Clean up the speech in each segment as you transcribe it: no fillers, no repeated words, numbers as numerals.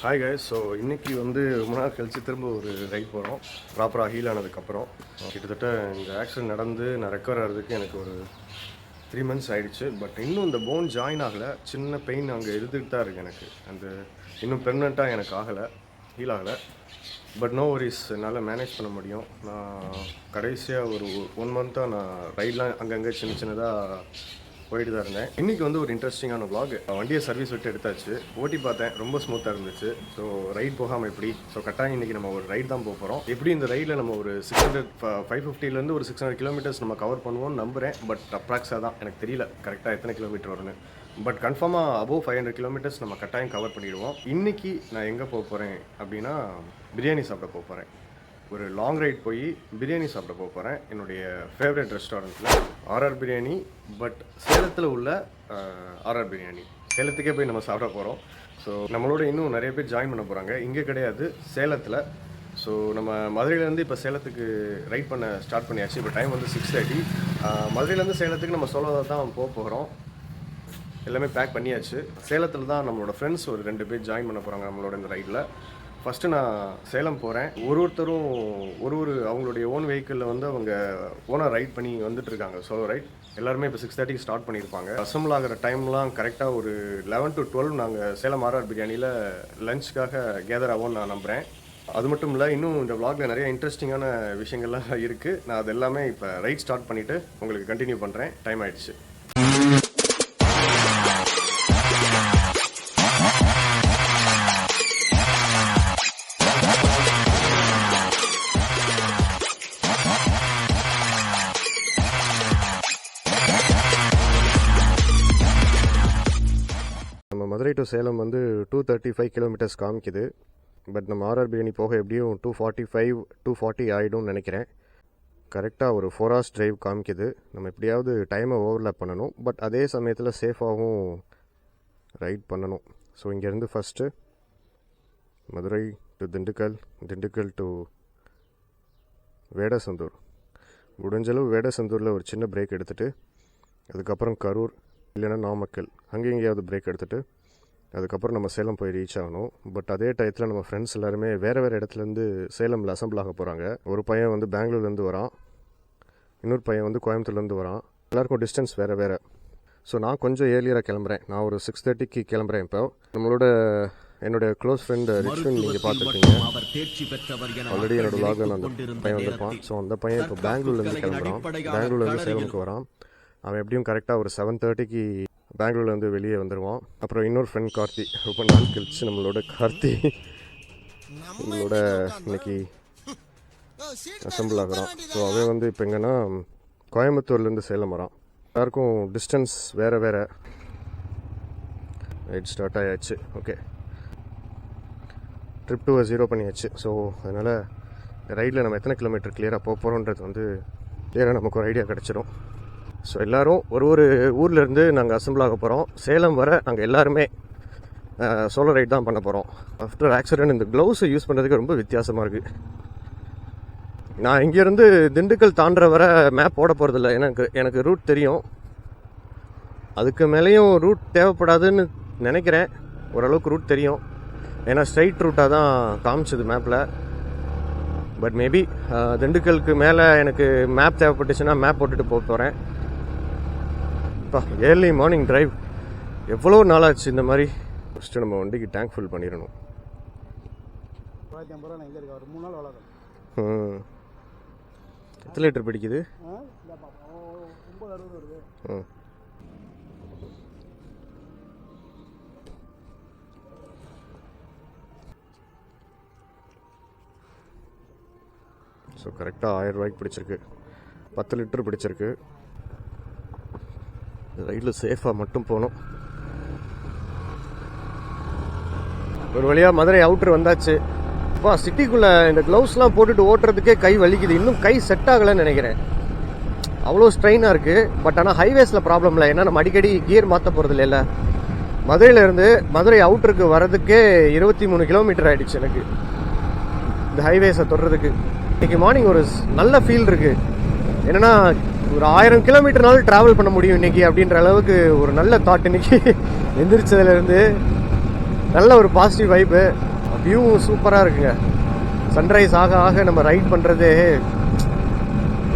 Hi guys. So இன்றைக்கி ரொம்ப நாள் கழித்து திரும்ப ஒரு ரைட் போகிறோம். ப்ராப்பராக ஹீல் ஆனதுக்கப்புறம் கிட்டத்தட்ட இந்த ஆக்சிடென்ட் நடந்து நான் ரெக்கவர் ஆகிறதுக்கு எனக்கு ஒரு 3 months ஆகிடுச்சு. பட் இன்னும் இந்த போன் ஜாயின் ஆகலை. சின்ன பெயின் அங்கே இருந்துகிட்டு தான் இருக்குது எனக்கு. இன்னும் பெர்மனெண்ட்டாக எனக்கு ஆகலை, ஹீல் ஆகலை. பட் நோ வரிஸ், என்னால் மேனேஜ் பண்ண முடியும். நான் கடைசியாக ஒரு 1 month நான் ரைட்லாம் அங்கங்கே சின்னதாக போயிட்டு தான் இருந்தேன். இன்றைக்கி ஒரு இன்ட்ரெஸ்டிங்கான vlog. வண்டியை சர்வீஸ் விட்டு எடுத்தாச்சு, ஓட்டி பார்த்தேன், ரொம்ப ஸ்மூத்தாக இருந்துச்சு. ஸோ ரைட் போகாமல் எப்படி? ஸோ கட்டாயம் இன்றைக்கி நம்ம ஒரு ரைட் தான் போக போகிறோம். எப்படி இந்த ரைடில் நம்ம ஒரு 550 ஒரு 600 kilometers நம்ம கவர் பண்ணுவோம்னு நம்புகிறேன். பட் அப்ராக்ஸாக தான், எனக்கு தெரியல கரெக்டாக எத்தனை கிலோமீட்டர் வரும்னு. பட் கன்ஃபார்மாக அபோவ் 500 kilometers நம்ம கட்டாயம் கவர் பண்ணிடுவோம். இன்றைக்கி நான் எங்கே போக போகிறேன் அப்படின்னா, பிரியாணி சாப்பிட போக போகிறேன். ஒரு லாங் ரைட் போய் பிரியாணி சாப்பிட போக போகிறேன். என்னுடைய ஃபேவரட் ரெஸ்டாரண்ட்டில் ஆர்ஆர் பிரியாணி. பட் சேலத்தில் உள்ள ஆர்ஆர் பிரியாணி. சேலத்துக்கே போய் நம்ம சாப்பிட போகிறோம். ஸோ நம்மளோட இன்னும் நிறைய பேர் ஜாயின் பண்ண போகிறாங்க. இங்கே கிடையாது, சேலத்தில். ஸோ நம்ம மதுரையிலேருந்து இப்போ சேலத்துக்கு ரைட் பண்ண ஸ்டார்ட் பண்ணியாச்சு. இப்போ டைம் 6:30. மதுரையிலேருந்து சேலத்துக்கு நம்ம சோலோவாக தான் போக போகிறோம். எல்லாமே பேக் பண்ணியாச்சு. சேலத்தில் தான் நம்மளோட ஃப்ரெண்ட்ஸ் ஒரு 2 பேர் ஜாயின் பண்ண போகிறாங்க நம்மளோட இந்த ரைடில். ஃபஸ்ட்டு நான் சேலம் போகிறேன். ஒருத்தரும் ஒரு அவங்களுடைய ஓன் வெஹிக்கிளில் அவங்க ஓனாக ரைட் பண்ணி வந்துட்டுருக்காங்க, சோலோ ரைட். எல்லாருமே இப்போ 6:30 ஸ்டார்ட் பண்ணியிருப்பாங்க. அசம்பிள் ஆகிற டைம்லாம் கரெக்டாக ஒரு 11 to 12 நாங்கள் சேலம் ஆர்ஆர் பிரியாணியில் லஞ்சுக்காக கேதர் ஆகும்னு நான் நம்புகிறேன். அது மட்டும் இல்லை, இன்னும் இந்த vlogல நிறைய இன்ட்ரெஸ்டிங்கான விஷயங்கள்லாம் இருக்குது. நான் அது எல்லாமே இப்போ ரைட் ஸ்டார்ட் பண்ணிவிட்டு உங்களுக்கு கண்டினியூ பண்ணுறேன். டைம் ஆகிடுச்சு. மதுரை டு சேலம் 235 kilometers காமிக்குது. பட் நம்ம ஆர்ஆர் பிரியாணி போக எப்படியும் 245 240 ஆகிடும்னு நினைக்கிறேன். கரெக்டாக ஒரு 4 hours டிரைவ் காமிக்குது. நம்ம எப்படியாவது டைமை ஓவர்லேப் பண்ணணும். பட் அதே சமயத்தில் சேஃபாகவும் ரைட் பண்ணணும். ஸோ இங்கேருந்து first Madurai to Dindigul to Vedasandur. முடிஞ்சளவு வேடசந்தூரில் ஒரு சின்ன பிரேக் எடுத்துகிட்டு, அதுக்கப்புறம் கரூர் இல்லைன்னா நாமக்கல், அங்கே எங்கேயாவது பிரேக் எடுத்துகிட்டு அதுக்கப்புறம் நம்ம சேலம் போய் ரீச் ஆகணும். பட் அதே டயத்தில் நம்ம ஃப்ரெண்ட்ஸ் எல்லாருமே வேறு இடத்துலேருந்து சேலமில் அசம்பிள் ஆக போகிறாங்க. ஒரு பையன் பெங்களூர்லேருந்து வரான், இன்னொரு பையன் கோயம்புத்தூர்லேருந்து வரான். எல்லாருக்கும் டிஸ்டன்ஸ் வேறு. ஸோ நான் கொஞ்சம் ஏர்லியராக கிளம்புறேன். நான் ஒரு 6:30 கிளம்புறேன். இப்போ என்னோட க்ளோஸ் ஃப்ரெண்ட் ரிச்வன் நீங்கள் பார்த்துருக்கீங்க ஆல்ரெடி. என்னோட vlogல அந்த பையன் வந்திருப்பான். ஸோ அந்த பையன் இப்போ பெங்களூர்லேருந்து கிளம்புறான். பெங்களூர்லேருந்து சேலமுக்கு வரான். அவன் எப்படியும் கரெக்டாக ஒரு 7:30 பெங்களூர்லேருந்து வெளியே வந்துடுவான். அப்புறம் இன்னொரு ஃப்ரெண்ட் கார்த்தி, ரொம்ப நாள் கழிச்சு நம்மளோட கார்த்தி இன்னைக்கு அசம்பிள் ஆகிறான். ஸோ அவன் இப்போ எங்கன்னா கோயம்புத்தூர்லேருந்து சேலம் வரான். எல்லாருக்கும் டிஸ்டன்ஸ் வேறு. ரைட் ஸ்டார்ட் ஆயாச்சு. ஓகே, ட்ரிப் 2 0 பண்ணியாச்சு. ஸோ அதனால் ரைடில் நம்ம எத்தனை கிலோமீட்டர் கிளியராக போக போகிறோன்றது கிளியராக நமக்கு ஒரு ஐடியா கிடச்சிடும். ஸோ எல்லோரும் ஒரு ஊர்லேருந்து நாங்கள் அசம்பிள் ஆக போகிறோம். சேலம் வர நாங்கள் எல்லாருமே சோலோ ரைட் தான் பண்ண போகிறோம். ஆஃப்டர் ஆக்சிடென்ட் இந்த க்ளவுஸை யூஸ் பண்ணுறதுக்கு ரொம்ப வித்தியாசமாக இருக்குது. நான் இங்கேருந்து திண்டுக்கல் தாண்டுற வர மேப் போட போகிறதில்ல. எனக்கு ரூட் தெரியும். அதுக்கு மேலேயும் ரூட் தேவைப்படாதுன்னு நினைக்கிறேன். ஓரளவுக்கு ரூட் தெரியும், ஏன்னா ஸ்ட்ரைட் ரூட்டாக தான் காமிச்சது மேப்பில். பட் மேபி திண்டுக்கலுக்கு மேலே எனக்கு மேப் தேவைப்பட்டுச்சுன்னா மேப் போட்டுட்டு போக போகிறேன். இப்போ ஏர்லி மார்னிங் டிரைவ் எவ்வளோ நாளாச்சு இந்த மாதிரி. ஃபஸ்ட்டு நம்ம வண்டிக்கு டேங்க் ஃபுல் பண்ணிடணும். எத்தனை லிட்டர் பிடிக்குது? ஸோ கரெக்டாக 1000 ரூபாய்க்கு பிடிச்சிருக்கு. 10 லிட்டர் பிடிச்சிருக்கு. ரைடில் சேஃபாக மட்டும் போகணும். ஒரு வழியாக மதுரை அவுட்ரு வந்தாச்சு. இப்போ சிட்டிக்குள்ளே இந்த க்ளவுஸ்லாம் போட்டுட்டு ஓட்டுறதுக்கே கை வலிக்குது. இன்னும் கை செட் ஆகலைன்னு நினைக்கிறேன். அவ்வளோ ஸ்ட்ரெயினாக இருக்குது. பட் ஆனால் ஹைவேஸில் ப்ராப்ளம் இல்லை, ஏன்னா நம்ம அடிக்கடி கியர் மாற்ற போகிறது இல்லை. மதுரையிலேருந்து மதுரை அவுட்ருக்கு வர்றதுக்கே 23 கிலோமீட்டர் ஆகிடுச்சு எனக்கு இந்த ஹைவேஸை தொடுறதுக்கு. இன்றைக்கி மார்னிங் ஒரு நல்ல ஃபீல் இருக்குது. என்னென்னா ஒரு 1000 கிலோமீட்டர்னாலும் ட்ராவல் பண்ண முடியும் இன்றைக்கி அப்படின்ற அளவுக்கு ஒரு நல்ல தாட். இன்றைக்கி எந்திரிச்சதுலேருந்து நல்ல ஒரு பாசிட்டிவ் வைப்பு. வியூ சூப்பராக இருக்குங்க. சன்ரைஸ் ஆக ஆக நம்ம ரைட் பண்ணுறது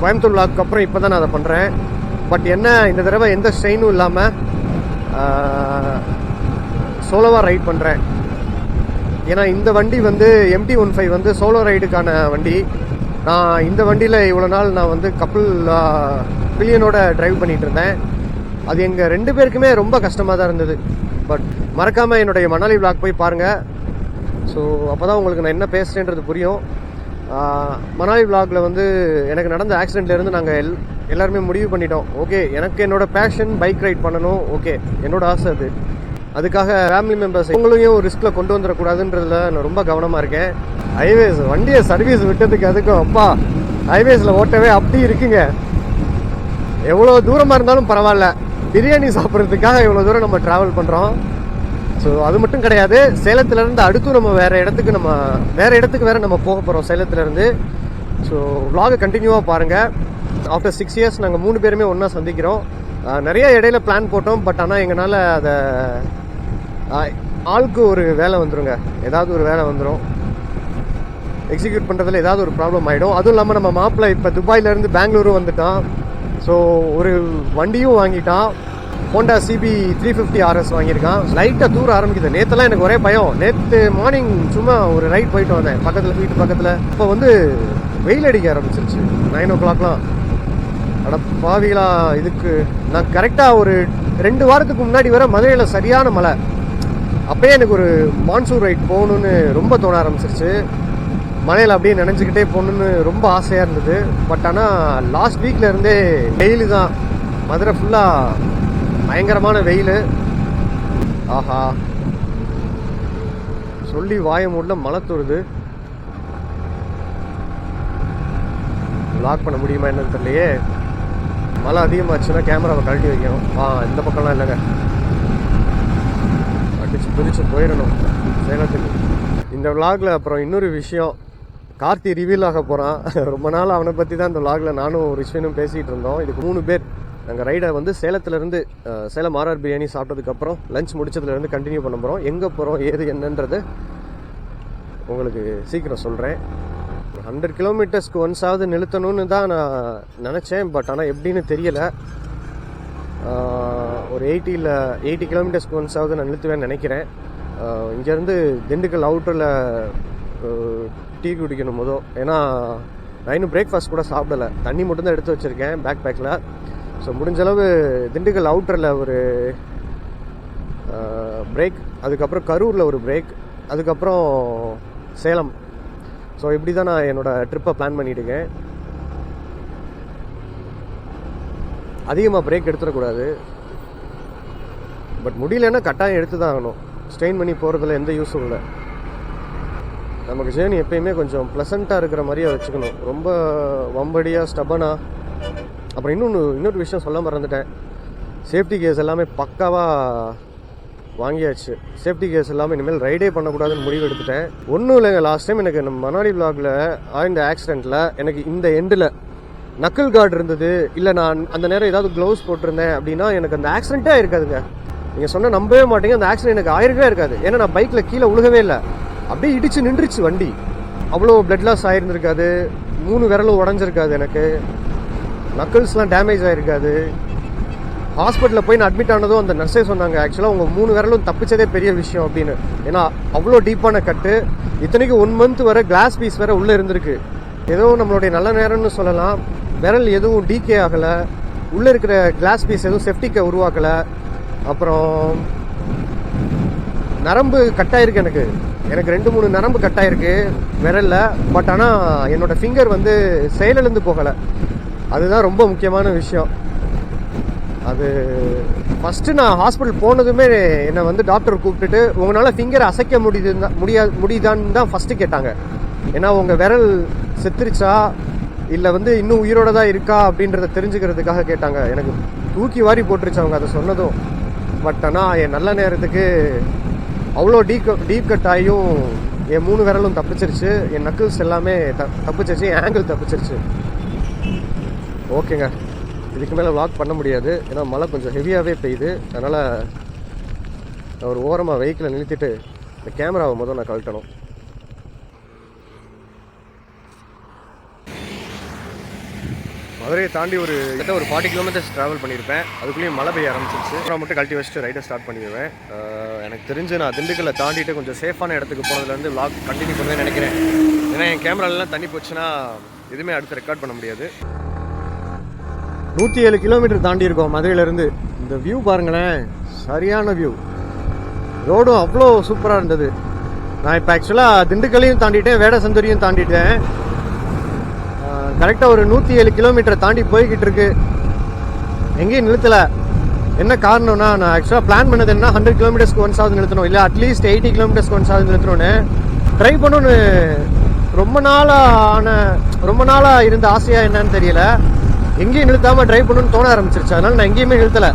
கோயம்புத்தூர் விளாக்கு அப்புறம் இப்போ தான் நான் அதை பண்ணுறேன். பட் என்ன இந்த தடவை எந்த ஸ்ட்ரெயினும் இல்லாமல் சோலோவாக ரைட் பண்ணுறேன். ஏன்னா இந்த வண்டி வந்து MT-15 வந்து சோலோ ரைடுக்கான வண்டி. நான் இந்த வண்டியில் இவ்வளோ நாள் நான் வந்து கப்புள் பில்லியனோட டிரைவ் பண்ணிகிட்டு இருந்தேன். அது எங்கள் 2 பேருக்குமே ரொம்ப கஷ்டமாக தான் இருந்தது. பட் மறக்காமல் என்னுடைய மணாலி விளாக் போய் பாருங்கள். ஸோ அப்போ தான் உங்களுக்கு நான் என்ன பேசுகிறேன்றது புரியும். மணாலி விளாகில் வந்து எனக்கு நடந்த ஆக்சிடெண்ட்லேருந்து நாங்கள் எல்லாருமே முடிவு பண்ணிட்டோம். ஓகே, எனக்கு என்னோடய பேஷன் பைக் ரைட் பண்ணணும். ஓகே, என்னோட ஆசை அது. அதுக்காக ஃபேமிலி மெம்பர்ஸ் உங்களையும் ரிஸ்கில் கொண்டு வந்துடக்கூடாதுன்றதுல நான் ரொம்ப கவனமாக இருக்கேன். ஹைவேஸ் வண்டியை சர்வீஸ் விட்டதுக்கு அதுக்கும் அப்பா ஹைவேஸில் ஓட்டவே அப்படி இருக்குங்க. எவ்வளோ தூரமாக இருந்தாலும் பரவாயில்ல, பிரியாணி சாப்பிட்றதுக்காக இவ்வளோ தூரம் நம்ம ட்ராவல் பண்ணுறோம். ஸோ அது மட்டும் கிடையாது, சேலத்துலேருந்து அடுத்து நம்ம வேறு இடத்துக்கு வேறு நம்ம போக போகிறோம் சேலத்துலேருந்து. ஸோ vlog கண்டினியூவாக பாருங்கள். ஆஃப்டர் 6 years நாங்கள் 3 பேருமே ஒன்றா சந்திக்கிறோம். நிறைய இடையில பிளான் போட்டோம். பட் ஆனால் எங்களால் அதை ஆளுக்கு ஒரு வேலை வந்துருங்க, ஏதாவது ஒரு வேலை வந்துடும். எக்ஸிக்யூட் பண்ணுறதுல ஏதாவது ஒரு ப்ராப்ளம் ஆகிடும். அதுவும் இல்லாமல் நம்ம மாப்பிள்ளை இப்போ துபாயிலேருந்து பெங்களூரும் வந்துட்டான். ஸோ ஒரு வண்டியும் வாங்கிட்டான். Honda CB 350 RS வாங்கியிருக்கான். லைட்டாக தூர ஆரம்பிக்குது. நேற்றுலாம் எனக்கு ஒரே பயம். நேற்று மார்னிங் சும்மா ஒரு ரைட் போயிட்டு வந்தேன் வீட்டு பக்கத்தில். இப்போ வந்து வெயில் அடிக்க ஆரம்பிச்சிருச்சு 9 o'clockலாம். அட பாவிகளா, இதுக்கு நான் கரெக்டாக ஒரு 2 வாரத்துக்கு முன்னாடி வர மதுரையில் சரியான மழை. அப்போயே எனக்கு ஒரு மான்சூன் ரைட் போகணுன்னு ரொம்ப தோண ஆரம்பிச்சிருச்சு. மழையில் அப்படியே நினைஞ்சுக்கிட்டே போகணுன்னு ரொம்ப ஆசையாக இருந்தது. பட் ஆனால் லாஸ்ட் வீக்கில் இருந்தே வெயில் தான். மதுரை ஃபுல்லாக பயங்கரமான வெயில். ஆஹா, சொல்லி வாய மூடல மழை தூருது. லாக் பண்ண முடியுமா என்னன்னு தெரியலையே. மழை அதிகமாச்சுன்னா கேமராவை கழட்டி வைக்கணும். இந்த பக்கம்லாம் இல்லைங்க, அடிச்சு பிரிச்சு போயிடணும் சேலத்துக்கு. இந்த விளாகில் அப்புறம் இன்னொரு விஷயம், கார்த்தி ரிவீல் ஆக போகிறான். ரொம்ப நாள் அவனை பற்றி தான் இந்த விளாகில் நானும் ஒரு விஷயமும் பேசிகிட்டு இருந்தோம். இதுக்கு 3 பேர் நாங்கள் ரைடை வந்து சேலத்துலேருந்து சேலம் RR பிரியாணி சாப்பிட்டதுக்கப்புறம் லஞ்ச் முடிச்சதுலேருந்து கண்டினியூ பண்ண போகிறோம். எங்கே போகிறோம் ஏது என்னன்றது உங்களுக்கு சீக்கிரம் சொல்கிறேன். 100 kilometers ஒன்ஸாவது நிறுத்தணும்னு தான் நான் நினச்சேன். பட் ஆனால் எப்படின்னு தெரியலை. ஒரு 80 kilometers ஒன்ஸாவது நான் நிறுத்துவேன்னு நினைக்கிறேன். இங்கேருந்து திண்டுக்கல் அவுட்டரில் டீ குடிக்கணும் போதும். ஏன்னா நான் இன்னும் பிரேக்ஃபாஸ்ட் கூட சாப்பிடலை, தண்ணி மட்டும்தான் எடுத்து வச்சுருக்கேன் பேக் பேக்கில். ஸோ முடிஞ்சளவு திண்டுக்கல் அவுட்டரில் ஒரு பிரேக், அதுக்கப்புறம் கரூரில் ஒரு பிரேக், அதுக்கப்புறம் சேலம். ஸோ இப்படி தான் நான் என்னோடய ட்ரிப்பை பிளான் பண்ணிட்டுருக்கேன். அதிகமாக பிரேக் எடுத்துடக்கூடாது. பட் முடியலன்னா கட்டாயம் எடுத்து தான் ஆகணும். ஸ்ட்ரெயின் பண்ணி போகிறதுல எந்த யூஸும் இல்லை. நமக்கு ஜேர்னி எப்பயுமே கொஞ்சம் ப்ளசண்ட்டாக இருக்கிற மாதிரியே வச்சுக்கணும். ரொம்ப வம்படியாக ஸ்டபனாக. அப்புறம் இன்னொரு விஷயம் சொல்ல மறந்துட்டேன். சேஃப்டி கேஸ் எல்லாமே பக்காவாக வாங்கியாச்சு. சேஃப்டி கேஸ் எல்லாமே இனிமேல் ரைடே பண்ணக்கூடாதுன்னு முடிவு எடுத்துட்டேன். ஒன்றும் இல்லைங்க, லாஸ்ட் டைம் எனக்கு நம்ம மணாலி விளாகில் ஆய்ந்த ஆக்சிடெண்ட்டில் எனக்கு இந்த எண்டில் நக்கிள் கார்டு இருந்தது. இல்லை நான் அந்த நேரம் ஏதாவது க்ளவுஸ் போட்டிருந்தேன் அப்படின்னா எனக்கு அந்த ஆக்சிடென்ட்டே இருக்காதுங்க. நீங்கள் சொன்னால் நம்பவே மாட்டீங்க, அந்த ஆக்சிடென்ட் எனக்கு ஆயிருக்கவே இருக்காது. ஏன்னா நான் பைக்கில் கீழே உழுகவே இல்லை, அப்படியே இடிச்சு நின்றுச்சு வண்டி. அவ்வளோ பிளட் லாஸ் ஆகிருந்துருக்காது, 3 விரலும் உடஞ்சிருக்காது, எனக்கு நக்கிள்ஸ்லாம் டேமேஜ் ஆகிருக்காது. ஹாஸ்பிட்டலில் போய் நான் அட்மிட் ஆனதும் அந்த நர்ஸே சொன்னாங்க, ஆக்சுவலாக உங்கள் 3 விரலும் தப்பிச்சதே பெரிய விஷயம் அப்படின்னு. ஏன்னா அவ்வளோ டீப்பான கட்டு. இத்தனைக்கு 1 month வரை கிளாஸ் பீஸ் வேறு உள்ளே இருந்திருக்கு. ஏதோ நம்மளுடைய நல்ல நேரம்னு சொல்லலாம். விரல் எதுவும் டீகே ஆகலை, உள்ளே இருக்கிற கிளாஸ் பீஸ் எதுவும் செப்டிக்கை உருவாக்கலை. அப்புறம் நரம்பு கட்டாயிருக்கு, எனக்கு 2-3 நரம்பு கட்டாயிருக்கு விரலில். பட் ஆனால் என்னோடய ஃபிங்கர் வந்து செயலிழந்து போகலை. அதுதான் ரொம்ப முக்கியமான விஷயம். அது ஃபஸ்ட்டு நான் ஹாஸ்பிட்டல் போனதுமே என்னை வந்து டாக்டர் கூப்பிட்டுட்டு உங்களால் ஃபிங்கரை அசைக்க முடியுதான்னு தான் ஃபஸ்ட்டு கேட்டாங்க. ஏன்னா உங்கள் விரல் செத்துருச்சா இல்லை வந்து இன்னும் உயிரோடு தான் இருக்கா அப்படின்றத தெரிஞ்சுக்கிறதுக்காக கேட்டாங்க. எனக்கு தூக்கி வாரி போட்டுருச்சு அவங்க அதை சொன்னதும். பட் ஆனால் என் நல்ல நேரத்துக்கு அவ்வளோ டீப் கட் ஆகியும் என் 3 விரலும் தப்பிச்சிருச்சு, என் நக்கிள்ஸ் எல்லாமே தப்பிச்சிருச்சு, என் ஆங்கிள் தப்பிச்சிருச்சு. ஓகேங்க, இதுக்கு மேலே vlog பண்ண முடியாது. ஏன்னா மழை கொஞ்சம் ஹெவியாகவே பெய்யுது. அதனால் ஒரு ஓரமாக வெஹிக்கிளை நிறுத்திட்டு இந்த கேமராவை முதல் நான் கழட்டணும். மதுரையை தாண்டி ஒரு 40 கிலோமீட்டர்ஸ் ட்ராவல் பண்ணியிருப்பேன். அதுக்குள்ளேயும் மழை பெய்ய ஆரம்பிச்சிருச்சு. அப்புறம் மட்டும் கழட்டி வச்சுட்டு ரைடை ஸ்டார்ட் பண்ணிடுவேன். எனக்கு தெரிஞ்சு நான் திண்டுக்கல்லை தாண்டிட்டு கொஞ்சம் சேஃபான இடத்துக்கு போனதுலேருந்து vlog கண்டினியூ பண்ணுவேன்னு நினைக்கிறேன். ஏன்னா என் கேமராலெலாம் தண்ணி போச்சுன்னா எதுவுமே அடுத்து ரெக்கார்ட் பண்ண முடியாது. 107 கிலோமீட்டர் தாண்டி இருக்கோம் மதுரையிலேருந்து. இந்த வியூ பாருங்களேன், சரியான வியூ. ரோடும் அவ்வளோ சூப்பராக இருந்தது. நான் இப்போ ஆக்சுவலாக திண்டுக்கல்லையும் தாண்டிட்டேன், வேடசந்தூரியும் தாண்டிட்டேன். கரெக்டாக ஒரு 107 கிலோமீட்டர் தாண்டி போய்கிட்டு இருக்கு. எங்கேயும் நிறுத்தலை. என்ன காரணம்னா, நான் ஆக்சுவலாக பிளான் பண்ணது என்ன, 100 கிலோமீட்டர்ஸ்க்கு ஒன்ஸாவது நிறுத்தணும், இல்லை அட்லீஸ்ட் 80 கிலோமீட்டர்ஸ்க்கு ஒன்ஸாவது நிறுத்தணும்னு ட்ரை பண்ணணும்னு ரொம்ப நாளாக இருந்த ஆசையாக என்னன்னு தெரியல. எங்கேயும் நிறுத்தாமல் ட்ரை பண்ணணும்னு தோண ஆரம்பிச்சிருச்சு. அதனால நான் எங்கேயுமே நிறுத்தலை.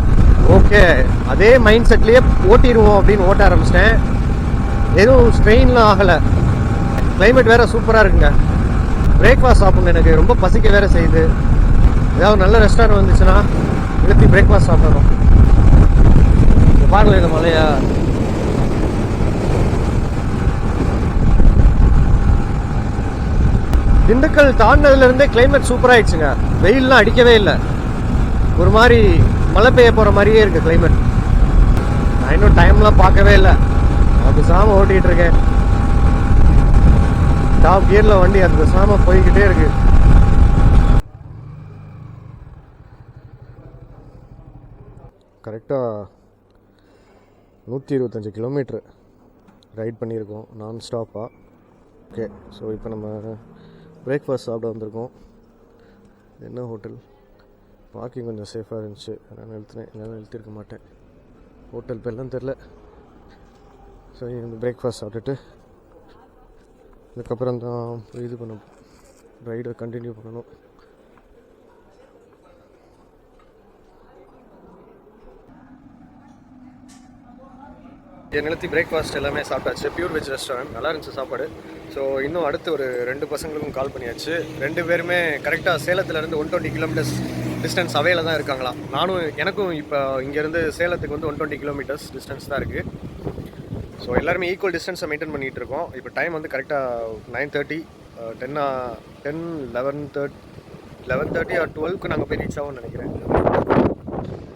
ஓகே, அதே மைண்ட் செட்லேயே ஓட்டிடுவோம் அப்படின்னு ஓட்ட ஆரம்பிச்சிட்டேன். எதுவும் ஸ்ட்ரெயின்லாம் ஆகலை. கிளைமேட் வேறு சூப்பராக இருக்குங்க. பிரேக்ஃபாஸ்ட் சாப்பிடணும், எனக்கு ரொம்ப பசிக்க வேறு செய்யுது. ஏதாவது நல்ல ரெஸ்டாரண்ட் வந்துச்சுன்னா நிறுத்தி பிரேக்ஃபாஸ்ட் சாப்பிடணும். பாருங்களேன் இந்த மலையா. திண்டுக்கல் தாண்டினதுலேருந்தே கிளைமேட் சூப்பராகிடுச்சுங்க. வெயில்லாம் அடிக்கவே இல்லை. ஒரு மாதிரி மழை பெய்ய போகிற மாதிரியே இருக்குது கிளைமேட். நான் இன்னும் டைம்லாம் பார்க்கவே இல்லை. நான் பேசாமல் ஓட்டிகிட்டு இருக்கேன். டாப் கியரில் வண்டி அது பேசாமல் போய்கிட்டே இருக்கு. கரெக்டாக 125 கிலோமீட்ரு ரைட் பண்ணியிருக்கோம் நான் ஸ்டாப்பாக. ஓகே, ஸோ இப்போ நம்ம பிரேக்ஃபாஸ்ட் சாப்பிட வந்திருக்கோம். என்ன ஹோட்டல், பார்க்கிங் கொஞ்சம் சேஃபாக இருந்துச்சு, அதனால் நிறுத்தினேன். இல்லைன்னா நிறுத்திருக்க மாட்டேன். ஹோட்டல் பேர்லாம் தெரில. ஸோ இந்த பிரேக்ஃபாஸ்ட் சாப்பிட்டுட்டு இதுக்கப்புறம் தான் இது பண்ண ரைடை கண்டினியூ பண்ணணும். நிறுத்தி பிரேக்ஃபாஸ்ட் எல்லாமே சாப்பிட்டாச்சு. பியூர் வெஜ் ரெஸ்டாரண்ட், நல்லா இருந்துச்சு சாப்பாடு. ஸோ இன்னும் அடுத்து ஒரு 2 பசங்களுக்கும் கால் பண்ணியாச்சு. 2 பேருமே கரெக்டாக சேலத்துலேருந்து 120 கிலோமீட்டர்ஸ் டிஸ்டன்ஸ் அவையில் தான் இருக்காங்களாம். எனக்கும் இப்போ இங்கேருந்து சேலத்துக்கு வந்து 120 கிலோமீட்டர்ஸ் டிஸ்டன்ஸ் தான் இருக்குது. ஸோ எல்லாருமே ஈக்குவல் டிஸ்டன்ஸை மெயின்டைன் பண்ணிகிட்டு இருக்கோம். இப்போ டைம் வந்து கரெக்டாக 9:30, 10, 11:30 or 12க்கு நாங்கள் போய் ரீச் ஆகும்னு நினைக்கிறேன்.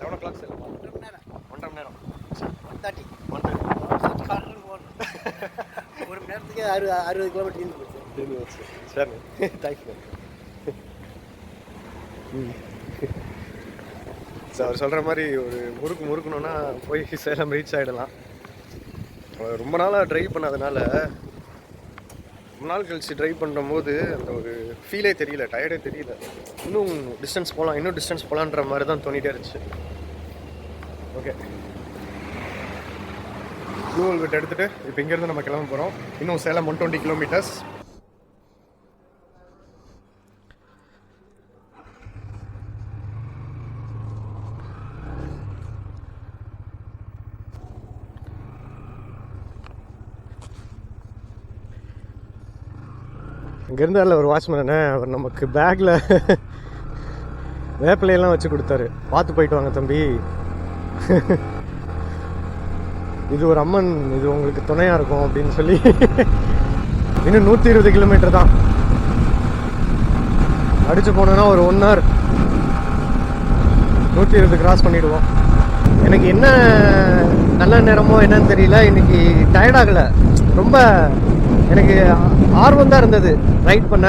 11 o'clock சார். 1.5 மணி நேரம். 1:30 ஒரு மணி நேரத்துக்கு 60 கிலோமீட்டர் போச்சு. சரி, தேங்க்ஸ் சார். ஸோ அவர் சொல்கிற மாதிரி ஒரு முறுக்கணுன்னா போய் சேலம் ரீச் ஆகிடலாம். ரொம்ப நாளாக ட்ரைவ் பண்ணாதனால ரொம்ப நாள் கழிச்சு ட்ரைவ் பண்ணும்போது அந்த ஒரு ஃபீலே தெரியல, டயர்டே தெரியல. இன்னும் டிஸ்டன்ஸ் போகலான்ற மாதிரி தான் தோணிகிட்டே இருந்துச்சு. ஓகே, ஃபியூவல் விட்டு எடுத்துகிட்டு இப்போ இங்கேருந்து நம்ம கிளம்ப போகிறோம். இன்னும் சேலம் 120 கிலோமீட்டர்ஸ். இங்கே இருந்தால ஒரு வாட்ச்மேன், அவர் நமக்கு பேக்கில் வேப்பிலையெல்லாம் வச்சு கொடுத்தாரு. பார்த்து போயிட்டு வாங்க தம்பி, இது ஒரு அம்மன், இது உங்களுக்கு துணையாக இருக்கும் அப்படின்னு சொல்லி. இன்னும் 120 கிலோமீட்டர் தான். அடிச்சு போனோன்னா ஒரு 1 hour 120 கிராஸ் பண்ணிவிடுவோம். எனக்கு என்ன நல்ல நேரமோ என்னன்னு தெரியல, இன்னைக்கு டயர்டாகலை. ரொம்ப எனக்கு ஆர்வம் தான் இருந்தது ரைட் பண்ண.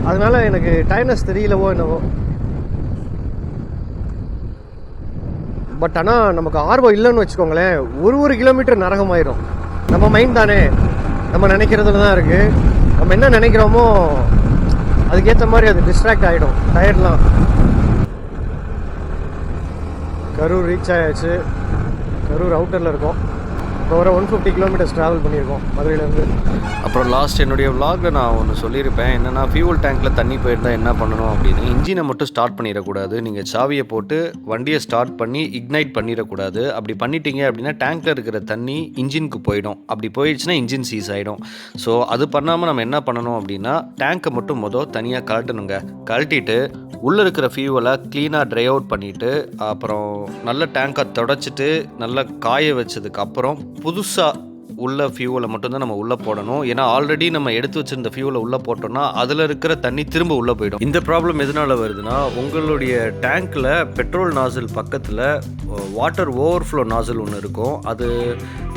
அதனால எனக்கு டயர்னஸ் தெரியலவோ என்னவோ. பட் ஆனால் நமக்கு ஆர்வம் இல்லைன்னு வச்சுக்கோங்களேன், ஒரு கிலோமீட்டர் நரகமாயிரும். நம்ம மைண்ட் தானே, நம்ம நினைக்கிறதுல தான் இருக்குது. நம்ம என்ன நினைக்கிறோமோ அதுக்கேற்ற மாதிரி அது டிஸ்ட்ராக்ட் ஆகிடும். டயர்ட்லாம். கரூர் ரீச் ஆயாச்சு. கரூர் அவுட்டரில் இருக்கோம். இப்போ ஒரு 150 கிலோமீட்டர்ஸ் ட்ராவல் பண்ணியிருக்கோம் மதுரையிலேருந்து. அப்புறம் லாஸ்ட் என்னுடைய vlogல நான் ஒன்று சொல்லியிருப்பேன், என்னென்னா ஃபியூல் டேங்க்கில் தண்ணி போயிருந்தால் என்ன பண்ணணும் அப்படின்னு. இன்ஜினை மட்டும் ஸ்டார்ட் பண்ணிடக்கூடாது. நீங்கள் சாவியை போட்டு வண்டியை ஸ்டார்ட் பண்ணி இக்னைட் பண்ணிடக்கூடாது. அப்படி பண்ணிட்டீங்க அப்படின்னா டேங்க்கில் இருக்கிற தண்ணி இன்ஜினுக்கு போயிடும். அப்படி போயிடுச்சுன்னா இன்ஜின் சீஸ் ஆகிடும். ஸோ அது பண்ணாமல் நம்ம என்ன பண்ணணும் அப்படின்னா, டேங்க்கை மட்டும் தனியாக கழட்டணுங்க. கழட்டிட்டு உள்ளே இருக்கிற ஃபியூவலை க்ளீனாக ட்ரை அவுட் பண்ணிவிட்டு, அப்புறம் நல்ல டேங்கை தொடச்சிட்டு நல்லா காய வச்சதுக்கப்புறம் புதுசாக உள்ள ஃபியூவலை மட்டும்தான் நம்ம உள்ளே போடணும். ஏன்னா ஆல்ரெடி நம்ம எடுத்து வச்சிருந்த ஃபியூவலை உள்ளே போட்டோம்னா அதில் இருக்கிற தண்ணி திரும்ப உள்ளே போயிடும். இந்த ப்ராப்ளம் எதனால் வருதுன்னா, உங்களுடைய டேங்க்கில் பெட்ரோல் நாசில் பக்கத்தில் வாட்டர் ஓவர்ஃப்ளோ நாசில் ஒன்று இருக்கும். அது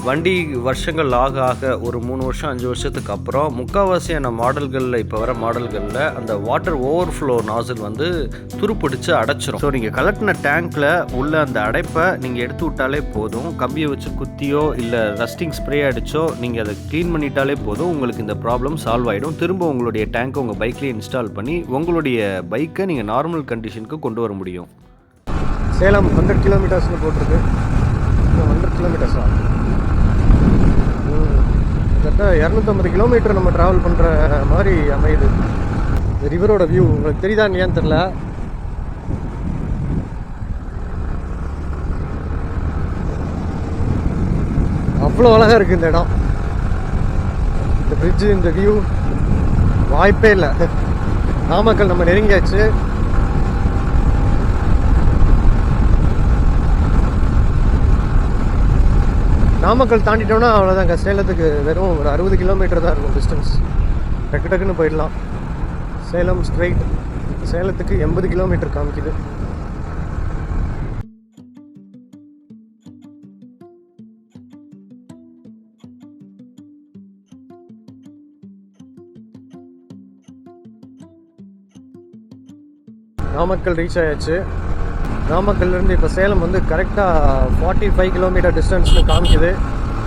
வண்டி வருஷங்கள் ஆக ஆக ஒரு 3 வருஷம் 5 வருஷத்துக்கு அப்புறம் முக்கால்வாசியான மாடல்களில், இப்போ வர மாடல்களில் அந்த வாட்டர் ஓவர்ஃப்ளோ நாசில் வந்து துருப்பிடிச்சு அடைச்சிரும். ஸோ நீங்கள் கலட்டின டேங்க்கில் உள்ள அந்த அடைப்பை நீங்கள் எடுத்து விட்டாலே போதும். கம்பியை வச்சு குத்தியோ இல்லை ரஸ்டிங் ஸ்ப்ரே அடிச்சோ நீங்கள் அதை க்ளீன் பண்ணிட்டாலே போதும், உங்களுக்கு இந்த ப்ராப்ளம் சால்வ் ஆகிடும். திரும்ப உங்களுடைய டேங்க்கை உங்கள் பைக்லேயே இன்ஸ்டால் பண்ணி உங்களுடைய பைக்கை நீங்கள் நார்மல் கண்டிஷனுக்கு கொண்டு வர முடியும். சேலம் 100 கிலோமீட்டர்ஸ்னு போட்டிருக்கு. 100 கிலோமீட்டர்ஸா? கிட்டத்தட்ட 250 கிலோமீட்டர் நம்ம ட்ராவல் பண்ணுற மாதிரி அமையுது. இந்த ரிவரோட வியூ உங்களுக்கு தெரியுதா இல்லையான்னு தெரில. அவ்வளோ அழகாக இருக்குது இந்த இடம். இந்த பிரிட்ஜு, இந்த வியூ வாய்ப்பே இல்லை. நாமக்கல் நம்ம நெருங்கியாச்சு. நாமக்கல் தாண்டிட்டோம்னா அவ்வளோதாங்க. சேலத்துக்கு வெறும் ஒரு 60 கிலோமீட்டர் தான் இருக்கும் டிஸ்டன்ஸ். டக்கு டக்குன்னு போயிடலாம். சேலம் ஸ்ட்ரைட் சேலத்துக்கு 80 கிலோமீட்டர் காமிக்குது. நாமக்கல் ரீச் ஆயாச்சு. நாமக்கல்லேருந்து இப்போ சேலம் வந்து கரெக்டாக 45 கிலோமீட்டர் டிஸ்டன்ஸ்னு காமிக்குது.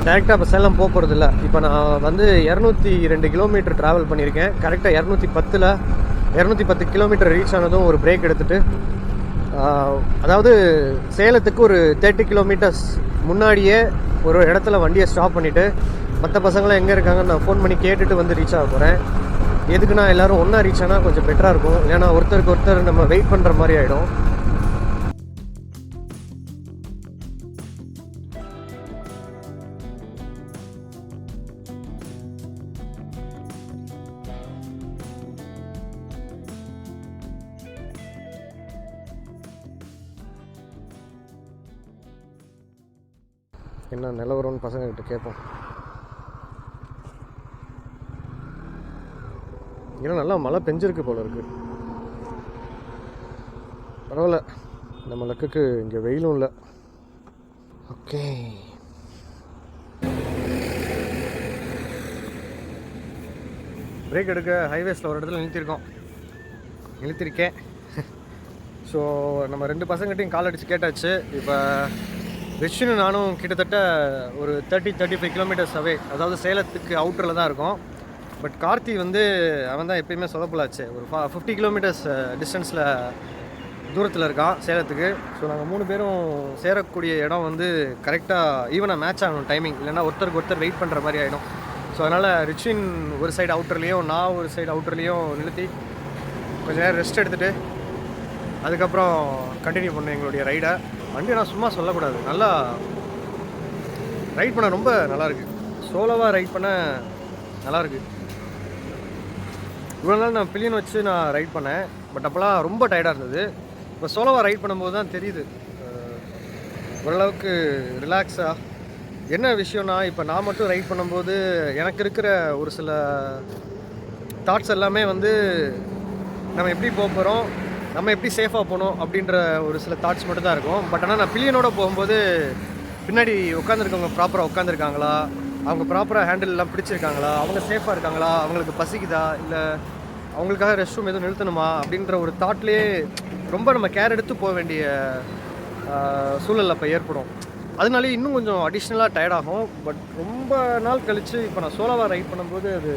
டேரெக்டாக இப்போ சேலம் போக போகிறதில்ல. இப்போ நான் வந்து 202 கிலோமீட்டர் ட்ராவல் பண்ணியிருக்கேன். கரெக்டாக 210 கிலோமீட்டர் ரீச் ஆனதும் ஒரு பிரேக் எடுத்துகிட்டு, அதாவது சேலத்துக்கு ஒரு 30 கிலோமீட்டர்ஸ் முன்னாடியே ஒரு இடத்துல வண்டியை ஸ்டாப் பண்ணிவிட்டு மற்ற பசங்களாம் எங்கே இருக்காங்கன்னு நான் ஃபோன் பண்ணி கேட்டுட்டு வந்து ரீச் ஆக போகிறேன். எதுக்குன்னா எல்லோரும் ஒன்றா ரீச் ஆனால் கொஞ்சம் பெட்டராக இருக்கும். ஏன்னா ஒருத்தருக்கு ஒருத்தர் நம்ம வெயிட் பண்ணுற மாதிரி ஆகிடும். என்ன நிலவரம்னு பசங்கக்கிட்ட கேட்போம். ஏன்னா நல்லா மழை பெஞ்சிருக்கு போல இருக்கு. பரவாயில்ல, நம்ம லக்குக்கு இங்கே வெயிலும் இல்லை. ஓகே, பிரேக் எடுக்க ஹைவேஸில் ஒரு இடத்துல நிறுத்திருக்கேன். ஸோ நம்ம 2 பசங்கள்கிட்டையும் கால் அடித்து கேட்டாச்சு. இப்போ ரிஷினு நானும் கிட்டத்தட்ட ஒரு 35 கிலோமீட்டர்ஸ் அவே, அதாவது சேலத்துக்கு அவுட்டரில் தான் இருக்கும். பட் கார்த்தி வந்து அவன் தான் எப்பயுமே சொதப்பலாச்சு. ஒரு 50 கிலோமீட்டர்ஸ் டிஸ்டன்ஸில் தூரத்தில் இருக்கான் சேலத்துக்கு. ஸோ நாங்கள் 3 பேரும் சேரக்கூடிய இடம் வந்து கரெக்டாக ஈவனாக மேட்ச் ஆகணும் டைமிங், இல்லைன்னா ஒருத்தருக்கு ஒருத்தர் வெயிட் பண்ணுற மாதிரி ஆகிடும். ஸோ அதனால் ரிச்சின் ஒரு சைடு அவுட்டர்லேயும் நான் ஒரு சைடு அவுட்டர்லேயும் நிறுத்தி கொஞ்சம் நேரம் ரெஸ்ட் எடுத்துகிட்டு அதுக்கப்புறம் கண்டினியூ பண்ணேன் எங்களுடைய ரைடை. வண்டி நான் சும்மா சொல்லக்கூடாது, நல்லா ரைட் பண்ண ரொம்ப நல்லாயிருக்கு. சோலோவாக ரைட் பண்ண நல்லாயிருக்கு. இவ்வளோ நாள் நான் பில்லியன் வச்சு நான் ரைட் பண்ணேன், பட் அப்போலாம் ரொம்ப டயர்டாக இருந்தது. இப்போ சோலோவாக ரைட் பண்ணும்போது தான் தெரியுது ஓரளவுக்கு ரிலாக்ஸாக. என்ன விஷயம்னா, இப்போ நான் மட்டும் ரைட் பண்ணும்போது எனக்கு இருக்கிற ஒரு சில தாட்ஸ் எல்லாமே வந்து நம்ம எப்படி போக போகிறோம், நம்ம எப்படி சேஃபாக போகணும் அப்படின்ற ஒரு சில தாட்ஸ் மட்டும் தான் இருக்கும். பட் ஆனால் நான் பில்லியனோட போகும்போது பின்னாடி உட்காந்துருக்கவங்க ப்ராப்பராக உட்காந்துருக்காங்களா, அவங்க ப்ராப்பராக ஹேண்டில் எல்லாம் பிடிச்சிருக்காங்களா, அவங்க சேஃபாக இருக்காங்களா, அவங்களுக்கு பசிக்குதா, இல்லை அவங்களுக்காக ரெஸ்ட் ரூம் எதுவும் நிறுத்தணுமா அப்படின்ற ஒரு தாட்லேயே ரொம்ப நம்ம கேர் எடுத்து போக வேண்டிய சூழல் அப்போ ஏற்படும். அதனாலே இன்னும் கொஞ்சம் அடிஷ்னலாக டயர்டாகும். பட் ரொம்ப நாள் கழித்து இப்போ நான் சோலோவாக ரைட் பண்ணும்போது அது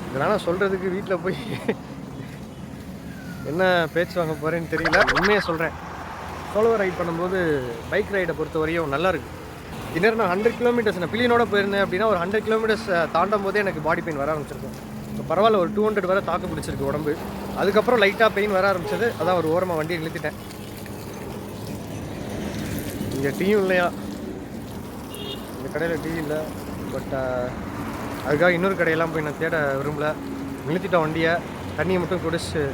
இதெல்லாம் சொல்கிறதுக்கு வீட்டில் போய் என்ன பேச்சு வாங்க போகிறேன்னு தெரியல. உண்மையாக சொல்கிறேன், சோலோவாக ரைட் பண்ணும்போது பைக் ரைடை பொறுத்த வரையும் நல்லாயிருக்கு. இந்நேரம் நான் 100 கிலோமீட்டர்ஸ் நான் பில்லியனோட போயிருந்தேன் அப்படின்னா ஒரு 100 கிலோமீட்டர்ஸ் தாண்டும் போதே எனக்கு பாடி பெயின் வர ஆரம்பிச்சிருக்கும். இப்போ பரவாயில்ல, ஒரு 200 வரை தாக்கு பிடிச்சிருக்கு உடம்பு. அதுக்கப்புறம் லைட்டாக பெயின் வர ஆரம்பிச்சது. அதான் ஒரு ஓரமாக வண்டியை நிறுத்திட்டேன். இங்கே டீயும் இல்லையா, இந்த கடையில் டீ இல்லை. பட் அதுக்காக இன்னொரு கடையெல்லாம் போய் நான் தேட விரும்பல. நிறுத்திட்டேன் வண்டியை, தண்ணியை மட்டும் குடிச்சு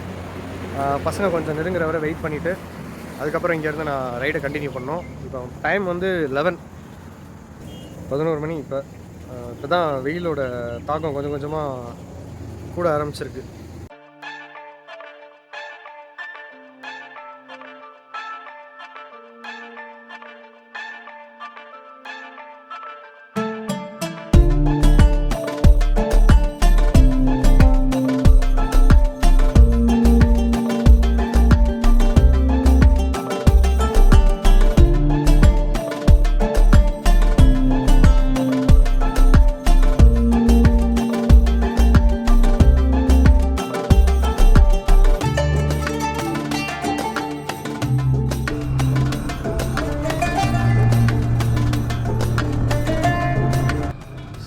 பசங்க கொஞ்சம் நெருங்குற வரை வெயிட் பண்ணிவிட்டு அதுக்கப்புறம் இங்கேருந்து நான் ரைடை கண்டினியூ பண்ணோம். இப்போ டைம் வந்து 11. 11 மணி இப்போ தான் வெயிலோட தாக்கம் கொஞ்சம் கொஞ்சமாக கூட ஆரம்பிச்சிருக்கு.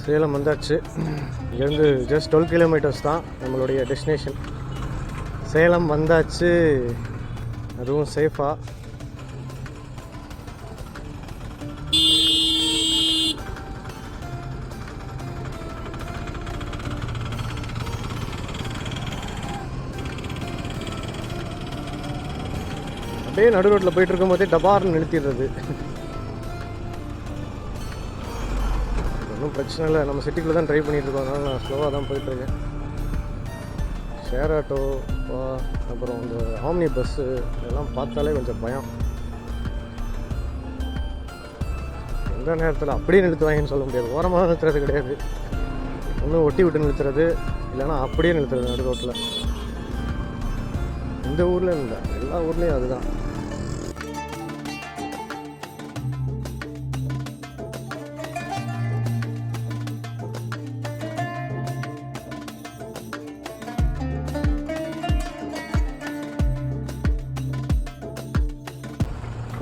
சேலம் வந்தாச்சு. இங்கேருந்து ஜஸ்ட் 12 கிலோமீட்டர்ஸ் தான் நம்மளுடைய டெஸ்டினேஷன். சேலம் வந்தாச்சு, அதுவும் சேஃபாக. அப்படியே நடு ரோட்டில் போயிட்டு இருக்கும்போதே டபார்னு நிறுத்திடுறது. ஒன்றும் பிரச்சனை இல்லை, நம்ம சிட்டிக்குள்ளே தான் ட்ரை பண்ணிகிட்ருக்கோம், அதனால் நான் ஸ்லோவாக தான் போயிட்டுருக்கேன். ஷேர் ஆட்டோ, அப்புறம் இந்த ஆம்னி பஸ்ஸு இதெல்லாம் பார்த்தாலே கொஞ்சம் பயம். எந்த நேரத்தில் அப்படியே நிறுத்துவாங்கன்னு சொல்ல முடியாது. ஓரமாக நிறுத்துறது கிடையாது, ஒன்றும் ஒட்டி விட்டு நிறுத்துறது, இல்லைன்னா அப்படியே நிறுத்துறது நடு ரோட்டில். இந்த ஊரில் இல்லை, எல்லா ஊர்லேயும் அதுதான்.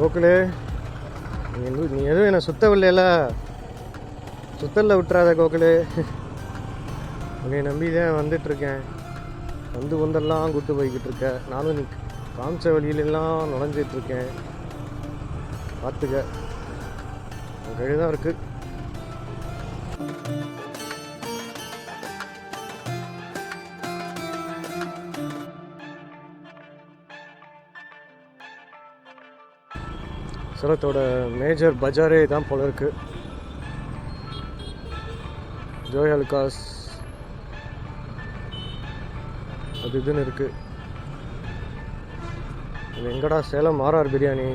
கோகுலே, நீ எதுவும் என்னை சுத்தவில்லையில, சுத்தலில் விட்டுறாத கோகுலே. உன்னை நம்பி தான் வந்துட்டுருக்கேன். வந்தெல்லாம் கூட்டு போய்கிட்டு இருக்க. நானும் நீ காமிச்ச வழியிலெல்லாம் நுழைஞ்சிட்ருக்கேன். பார்த்துக்க, உன் கையில் தான் இருக்குது. சேலத்தோட மேஜர் பஜாரே தான் போல இருக்கு. ஜோய் அலுகாஸ் அது இதுன்னு இருக்கு. இது எங்கடா? சேலம் ஆர்ஆர் பிரியாணி.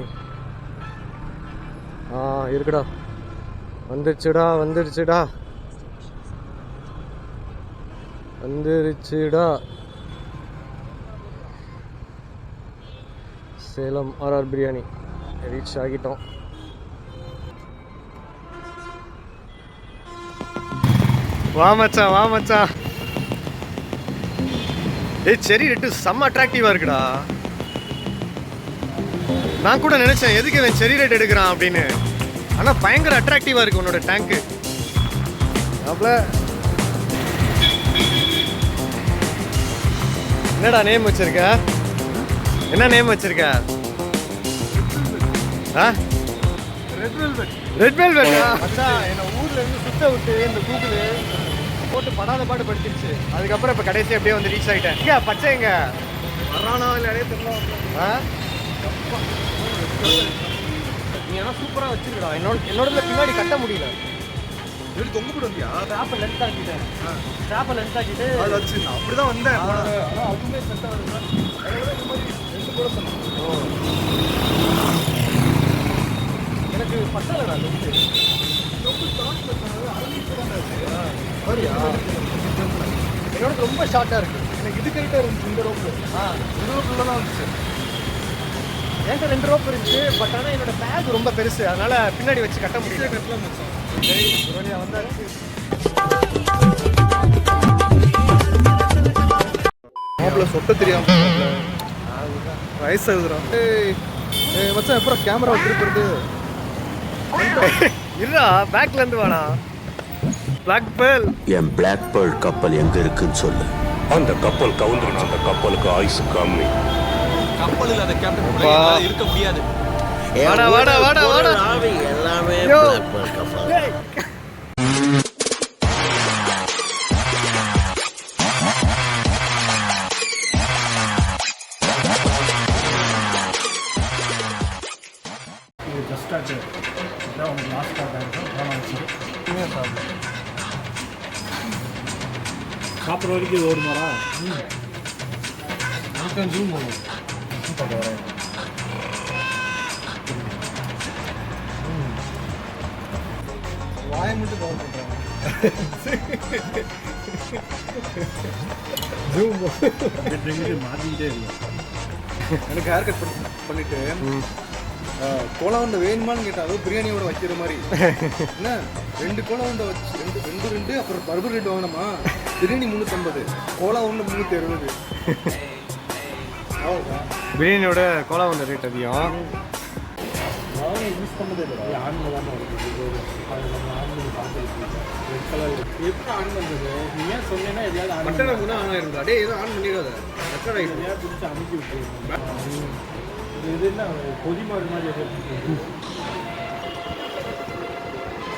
இருக்குடா, வந்துருச்சுடா வந்துருச்சுடா வந்துருச்சுடா. சேலம் ஆர்ஆர் பிரியாணி ரீச் ஆகிட்டோம். வா மச்சான், வா மச்சான். செரி ரெட்டு செம்ம அட்ராக்டிவா இருக்குடா. நான் கூட நினைச்சேன் எதுக்கு இவன் செரி ரேட் எடுக்கிறான் அப்படின்னு. ஆனா பயங்கர அட்ராக்டிவா இருக்கு உன்னோட டேங்க். அப்பல என்னடா நேம் வச்சிருக்க? என்ன நேம் வச்சிருக்க? Red velvet. மச்சான், என்ன ஊர்ல இருந்து சுத்த விட்டு இந்த கூகுள் போட்டு படாத பாடு படுத்திருச்சு. அதுக்கப்புறம் இப்போ கடைசி அப்படியே வந்து ரீச் ஆகிட்டேன். இங்கே பச்சை எங்க வர்றானா இல்லை அடைய தெரியல. நீ ஆனால் சூப்பராக வச்சிருக்கா. என்னோட பின்னாடி கட்ட முடியல. எப்படி தொங்க போட்டு வந்தியா? ஸ்டாப்பை லென்த் ஆக்கிட்டேன். ஸ்டாப்பை லென்த் ஆக்கிட்டு அதை வச்சு நான் அப்படி தான் வந்தேன். ஆனால் அதுவுமே செட் ஆகுது. இந்த மாதிரி 2 கூட சொன்னேன். எனக்கு பத்தலடா லென்த்து. என்னோட ரொம்ப ஷார்ட்டாக இருக்குது. எனக்கு இது கரெக்டாக இருந்துச்சு. இந்த ரோப்பு இந்த ரோப்பில் தான் இருந்துச்சு. என்கிட்ட 2 ரோப் இருந்துச்சு. பட் ஆனால் என்னோட பேக் ரொம்ப பெருசு, அதனால் பின்னாடி வச்சு கட்ட முடியல. சரி, வந்தாச்சு. மாப்பிள்ள சொட்ட தெரியாம வயசு ஆகுதுறான். மச்சான் எப்பறம் கேமரா திருப்பிடுது? இருடா, பேக்ல இருந்து வாடா. Black pearl. என் பிளாக் பேர்ல் கப்பல் எங்க இருக்குன்னு சொல்லு. அந்த கப்பல் கவுந்துருச்சு. அந்த கப்பலுக்கு ஆயுசு கம்மி. கப்பல் இல்லாத கேப்டன் இருக்க முடியாது. வாடா வாடா வாடா வாடா. எல்லாமே பிளாக் பேர்ல் கப்பல். இது ஜஸ்ட் ஸ்டார்ட். இதான் உங்களுக்கு லாஸ்ட் ஸ்டார்ட் ஆகிடும். சாப்பிட்ற வரைக்கும் இது ஓடுமாடா? ஜூம் பண்ணுவோம். வாயை மட்டும் கவர் பண்ணுறாங்க. மாற்றிக்கிட்டே இருக்கும். எனக்கு ஹேர் கட் பண்ணிட்டு கோலா உண்டை வேணுமான்னு கேட்டேன். அதுவும் பிரியாணியோட வைக்கிற மாதிரி என்ன 2 கோலா உண்டை வச்சு ரெண்டு அப்புறம் பர்பர் ரெட் வாங்கினோமா. பிரியாணி 350, கோலா உண்டை 360. பிரியாணியோட கோலா உண்டை ரேட் அதிகம். யூஸ் பண்ணதே இல்லை. ஆன்ல தான் ரெட் கலர் எப்படி ஆன் பண்ணுறது? நீ ஏன் சொன்னேன்னா எதையாவது ஆன் மட்டன் கூட ஆன் ஆயிருந்தா டே எதுவும் ஆன் பண்ணிடாத. ரெக்கார்ட் ஆகிடும். எதையாவது பிடிச்சி அமுக்கி விட்டு இது என்ன கொதி மாடு மாதிரி எதாவது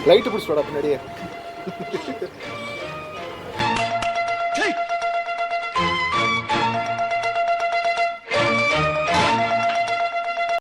லைட்டு பிடிச்சிட்டோட பின்னாடியே.